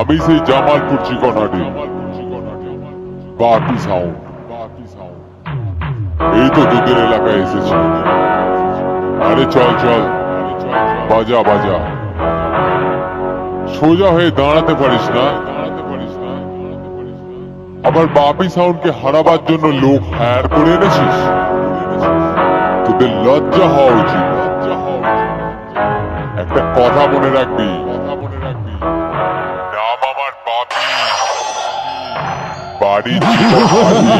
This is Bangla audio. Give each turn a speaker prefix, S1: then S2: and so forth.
S1: আমি সেই জামালপুর চিকনাটি বাপি সাউন্ড। এই তো তোদের এলাকায় এসেছি। আরে চল চল, বাজা বাজা। সোজা হয়ে দাঁড়াতে পারিস না, আবার বাপি সাউন্ডকে হারাবার জন্য লোক হায়ার করে এনেছিস। তোদের লজ্জা হওয়া উচিত। একটা কথা মনে রাখবি, নাম আমার বাপি, বাড়ি চিকনাটি।